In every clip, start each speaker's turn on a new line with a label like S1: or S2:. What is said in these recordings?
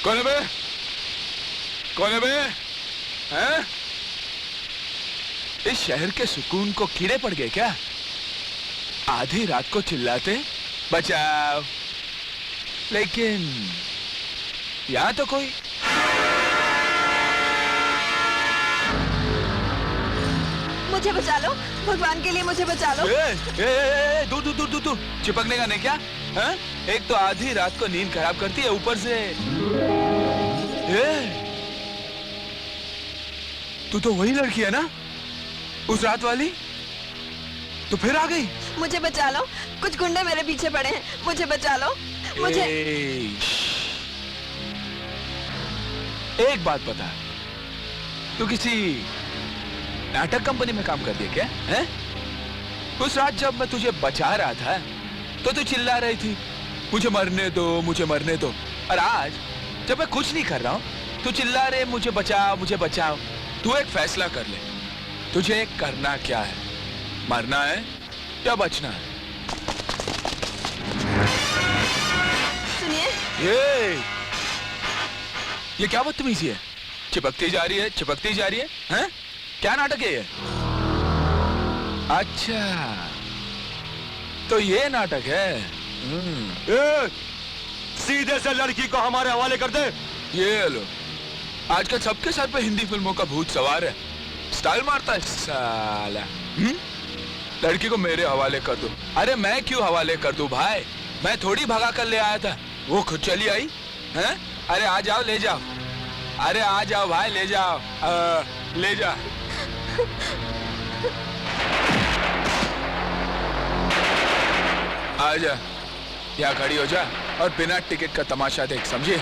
S1: कौन है बे? कौन है बे? हैं? इस शहर के सुकून को कीड़े पड़ गए क्या? आधी रात को चिल्लाते बचाओ, लेकिन यहाँ तो कोई।
S2: मुझे बचा लो, भगवान के लिए मुझे बचा लो।
S1: दूर दूर दूर दूर दूर, चिपकने का नहीं क्या? है? एक तो आधी रात को नींद खराब करती है, ऊपर से तू तो वही लड़की है ना, उस रात वाली? तो फिर आ गई?
S2: मुझे बचा लो, कुछ गुंडे मेरे पीछे पड़े हैं, मुझे बचा लो। मुझे
S1: एक बात बता, तू किसी नाटक कंपनी में काम कर दिया क्या? है? उस रात जब मैं तुझे बचा रहा था तो तू चिल्ला रही थी मुझे मरने दो, मुझे मरने दो। और आज जब मैं कुछ नहीं कर रहा हूं तू चिल्ला रहे मुझे बचाओ, मुझे बचाओ। तू एक फैसला कर ले, तुझे करना क्या है? मरना है या बचना है?
S2: सुनिए,
S1: ये क्या बदतमीजी है? चिपकती जा रही है, चिपकती जा रही है, हैं? क्या नाटक है ये? अच्छा, तो ये नाटक है।
S3: सीधे से लड़की को हमारे हवाले कर दे।
S1: ये लो, आजकल सबके सर पे हिंदी फिल्मों का भूत सवार है, स्टाइल मारता है साला। लड़की को मेरे हवाले कर दो। अरे मैं क्यों हवाले कर दूं भाई, मैं थोड़ी भगा कर ले आया था, वो खुद चली आई। हैं? अरे आ जाओ, ले जाओ, अरे आ जाओ भाई, ले जाओ, ले जा। आजा, यहाँ खड़ी हो जा और बिना टिकट का तमाशा देख, समझे?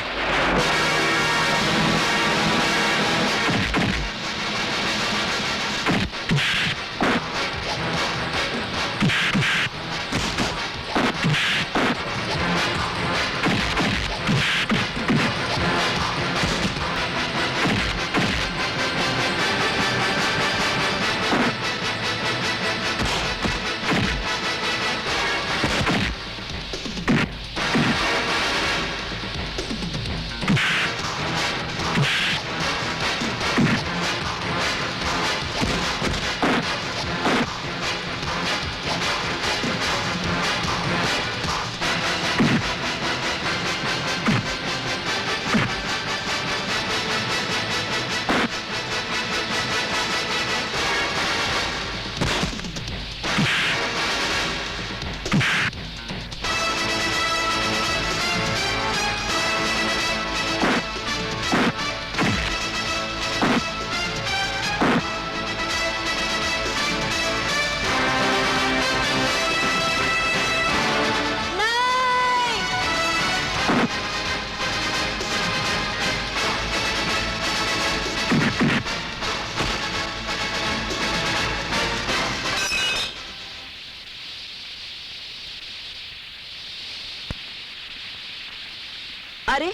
S2: अरे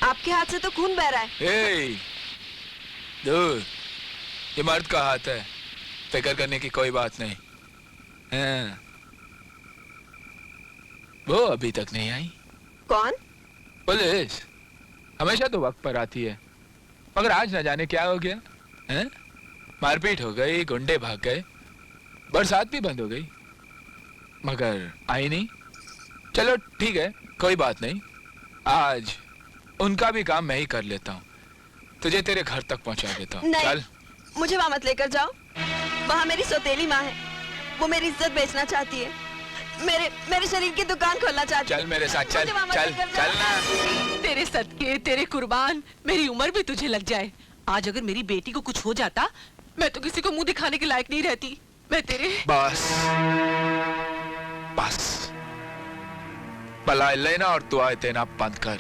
S2: आपके हाथ से तो खून बह रहा है।
S1: दूर, ये मर्द का हाथ है, फिक्र करने की कोई बात नहीं है। वो अभी तक नहीं आई।
S2: कौन?
S1: पुलिस हमेशा तो वक्त पर आती है, मगर आज न जाने क्या हो गया है? मारपीट हो गई, गुंडे भाग गए, बरसात भी बंद हो गई, मगर आई नहीं। चलो ठीक है, कोई बात नहीं, आज उनका भी काम मैं ही कर लेता हूँ, तुझे तेरे घर तक पहुँचा देता हूँ। चल,
S2: मुझे वहाँ मत लेकर जाओ, वहाँ मेरी सौतेली माँ है, वो मेरी इज्जत बेचना चाहती है, मेरे शरीर की दुकान खोलना चाहती है।
S1: चल मेरे साथ, चल चल चल ना।
S4: तेरे सदके, तेरे कुर्बान, मेरी उम्र भी तुझे लग जाए। आज अगर मेरी बेटी को कुछ हो जाता, मैं तो किसी को मुंह दिखाने के लायक नहीं रहती। मैं तेरे
S1: बस बस भलाई लेना और दुआएं देना बंद कर,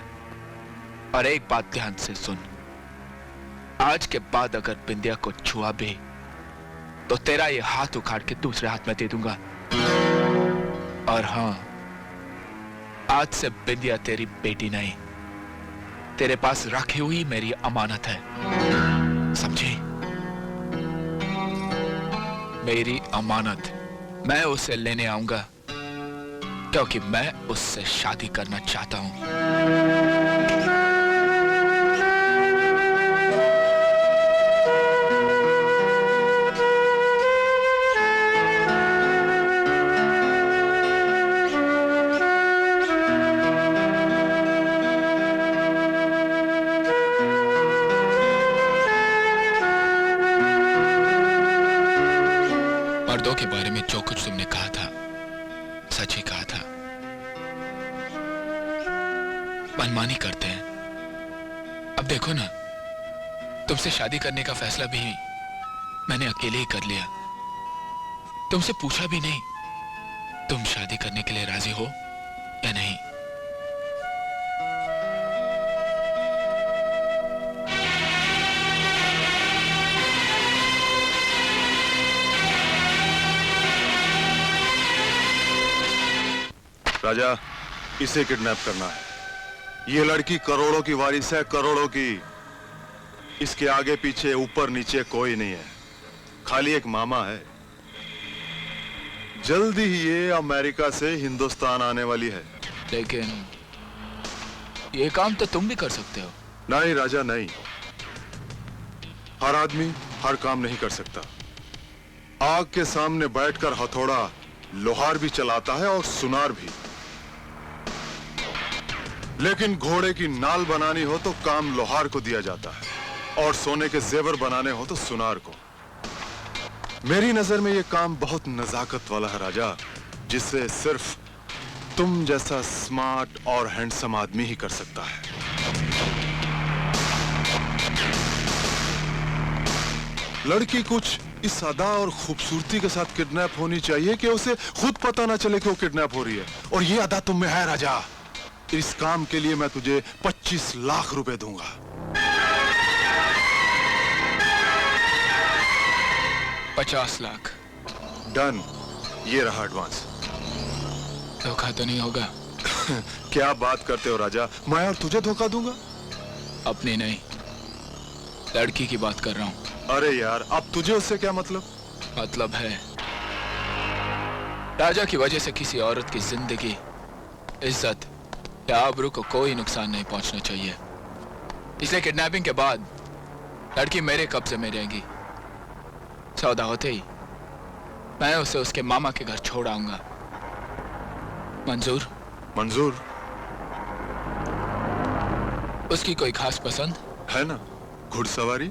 S1: और एक बात ध्यान से सुन, आज के बाद अगर बिंदिया को छुआ भी तो तेरा ये हाथ उखाड़ के दूसरे हाथ में दे दूंगा। और हाँ, आज से बिंदिया तेरी बेटी नहीं, तेरे पास रखी हुई मेरी अमानत है, समझी? मेरी अमानत, मैं उसे लेने आऊंगा क्योंकि मैं उससे शादी करना चाहता हूं। दो के बारे में जो कुछ तुमने कहा था सच ही कहा था। मनमानी करते हैं। अब देखो ना, तुमसे शादी करने का फैसला भी मैंने अकेले ही कर लिया, तुमसे पूछा भी नहीं। तुम शादी करने के लिए राजी हो या नहीं?
S3: राजा, इसे किडनैप करना है। ये लड़की करोड़ों की वारिस है, करोड़ों की। इसके आगे पीछे ऊपर नीचे कोई नहीं है, खाली एक मामा है। जल्दी ही ये अमेरिका से हिंदुस्तान आने वाली है।
S1: लेकिन ये काम तो तुम भी कर सकते हो।
S3: नहीं राजा, नहीं। हर आदमी हर काम नहीं कर सकता। आग के सामने बैठकर हथौड़ा लोहार भी चलाता है और सुनार भी। लेकिन घोड़े की नाल बनानी हो तो काम लोहार को दिया जाता है और सोने के जेवर बनाने हो तो सुनार को। मेरी नजर में यह काम बहुत नजाकत वाला है राजा, जिससे सिर्फ तुम जैसा स्मार्ट और हैंडसम आदमी ही कर सकता है। लड़की कुछ इस अदा और खूबसूरती के साथ किडनैप होनी चाहिए कि उसे खुद पता ना चले कि वो किडनैप हो रही है। और ये अदा तुम में है राजा। इस काम के लिए मैं तुझे 25 लाख रुपए दूंगा।
S1: 50 लाख।
S3: डन, ये रहा एडवांस।
S1: धोखा तो नहीं होगा?
S3: क्या बात करते हो राजा, मैं और तुझे धोखा दूंगा?
S1: अपनी नहीं, लड़की की बात कर रहा हूं।
S3: अरे यार, अब तुझे उससे क्या मतलब?
S1: मतलब है, राजा की वजह से किसी औरत की जिंदगी, इज्जत या आबरू को कोई नुकसान नहीं पहुंचना चाहिए। इसलिए किडनैपिंग के बाद लड़की मेरे कब्जे में रहेगी। सौदा होते ही मैं उसे उसके मामा के घर छोड़ आऊंगा। मंजूर?
S3: मंजूर।
S1: उसकी कोई खास पसंद
S3: है ना? घुड़सवारी।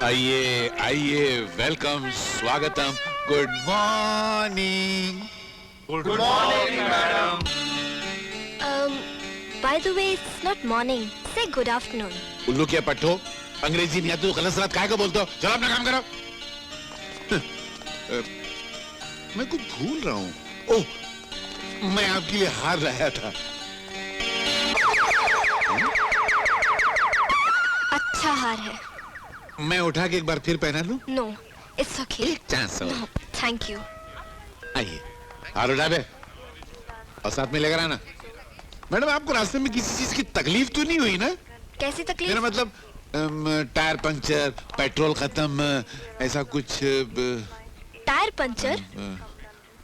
S5: आइए आइए, वेलकम, स्वागतम, good morning. Good morning madam.
S6: By the way, it's not morning. Say good afternoon.
S5: उल्लू क्या पट्टो, अंग्रेजी नहीं आती तो गलत सलत काहे को बोलते हो? चलो अपना काम करो। मैं कुछ भूल रहा हूँ। ओह, मैं आपके लिए हार लाया था।
S6: अच्छा हार है।
S5: मैं उठा के एक बार फिर पहना लूं?
S6: No, it's okay.
S5: एक चांस और।
S6: No, thank you.
S5: आइए, हार उठा बे और साथ में लेकर आना। मैडम, आपको रास्ते में किसी चीज की तकलीफ तो नहीं हुई ना?
S6: कैसी तकलीफ?
S5: मेरा मतलब टायर पंचर, पेट्रोल खत्म, ऐसा कुछ?
S6: Tyre puncture?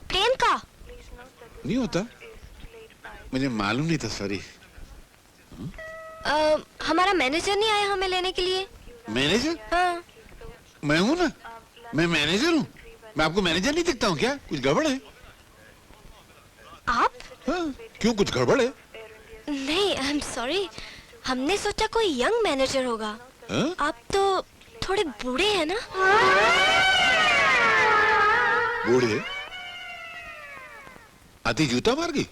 S6: प्लेन का?
S5: नहीं होता, मुझे मालूम नहीं था, सॉरी।
S6: हमारा मैनेजर नहीं आया हमें लेने के लिए।
S5: मैनेजर?
S6: हाँ।
S5: मैं हूँ ना, मैं मैनेजर हूँ। मैं आपको मैनेजर नहीं दिखता हूँ क्या? कुछ गड़बड़ है?
S6: आप?
S5: हाँ, क्यों, कुछ गड़बड़ है?
S6: नहीं, आई एम सॉरी, हमने सोचा कोई यंग मैनेजर होगा।
S5: हाँ?
S6: आप तो थोड़े बूढ़े हैं ना?
S5: बूढ़े? आती जूता मार गई?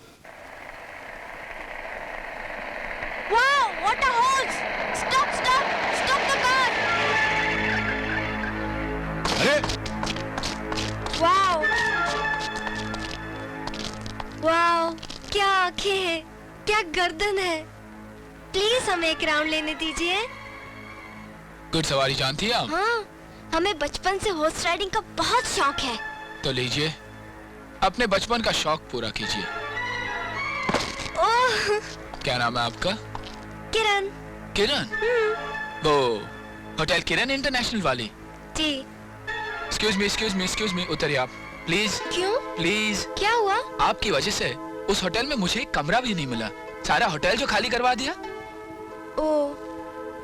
S6: Wow, what a horse! Stop, stop, stop the car!
S5: अरे
S6: Wow! Wow, क्या आंखें हैं, क्या गर्दन है। प्लीज हमें एक राउंड लेने दीजिए।
S1: घुड़सवारी जानती है आप?
S6: हाँ, हमें बचपन से हॉर्स राइडिंग का बहुत शौक है।
S1: तो लीजिए, अपने बचपन का शौक पूरा कीजिए।
S6: ओह,
S1: क्या नाम है आपका?
S6: किरण।
S1: किरण? वो होटल किरण इंटरनेशनल वाली?
S6: जी।
S1: एक्सक्यूज मी, उतरिए आप प्लीज।
S6: क्यों?
S1: प्लीज।
S6: क्या हुआ?
S1: आपकी वजह से उस होटल में मुझे एक कमरा भी नहीं मिला। सारा होटल जो खाली करवा दिया।
S6: ओ,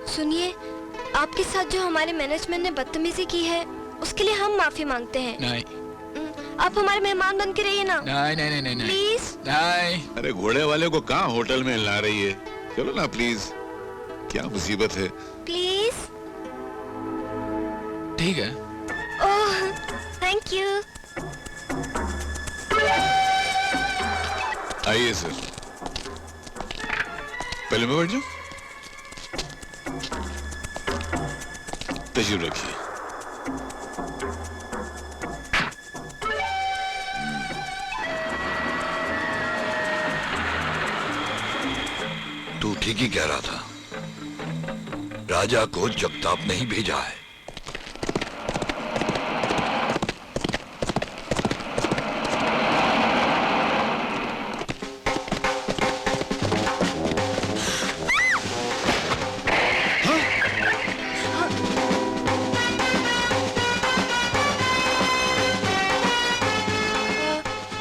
S6: सुनिए, आपके साथ जो हमारे मैनेजमेंट ने बदतमीजी की है उसके लिए हम माफी मांगते हैं।
S1: नहीं
S6: आप हमारे मेहमान बन के रहिए ना,
S1: नहीं नहीं नहीं नहीं
S6: प्लीज।
S1: नहीं।
S5: अरे घोड़े वाले को कहाँ होटल में ला रही है? चलो ना प्लीज, क्या मुसीबत है।
S6: प्लीज।
S1: ठीक है।
S6: Oh thank you.
S5: आइए सर, पहले मैं बैठ जाऊं? तशरीफ रखिए।
S7: तू ठीक ही कह रहा था, राजा को जगताप ने ही भेजा है।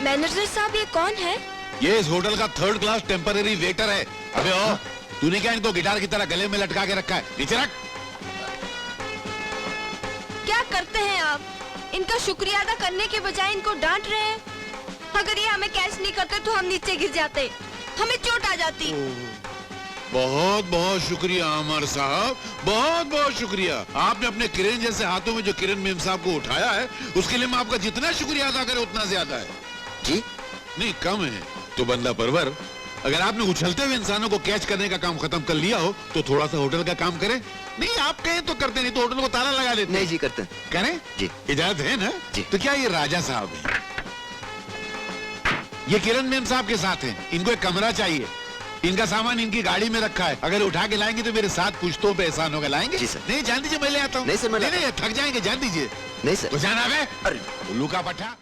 S6: मैनेजर साहब ये कौन है?
S5: ये इस होटल का 3rd क्लास टेम्पररी वेटर है। अबे ओ, तूने क्या इनको गिटार की तरह गले में लटका के रखा है? नीचे रख।
S6: क्या करते हैं आप? इनका शुक्रिया अदा करने के बजाय इनको डांट रहे हैं। अगर ये हमें कैच नहीं करते तो हम नीचे गिर जाते, हमें चोट आ जाती।
S5: बहुत बहुत शुक्रिया अमर साहब, बहुत बहुत शुक्रिया। आपने अपने किरण जैसे हाथों में जो किरण मेम साहब को उठाया है, उसके लिए मैं आपका जितना शुक्रिया अदा करे उतना ज्यादा है।
S7: जी
S5: नहीं कम है तो बंदा परवर। अगर आपने उछलते हुए इंसानों को कैच करने का काम खत्म कर लिया हो तो थोड़ा सा होटल का काम करें। नहीं आप कहें तो करते, नहीं तो होटल को ताला लगा देते।
S7: नहीं जी, करते हैं।
S5: करें
S7: जी।
S5: इजाजत है ना?
S7: जी।
S5: तो क्या ये राजा साहब है? ये किरण मेम साहब के साथ हैं। इनको एक कमरा चाहिए। इनका सामान इनकी गाड़ी में रखा है। अगर उठा के लाएंगे तो मेरे 7 पुश्तों पे एहसान होगा। लाएंगे?
S7: जी सर।
S5: नहीं जान दीजिए, मैं ले आता हूँ।
S7: नहीं सर, मैं
S5: नहीं थक जाएंगे, जान दीजिए।
S7: नहीं सर।
S5: तो जाना है
S7: अरे
S5: उल्लू का पट्टा।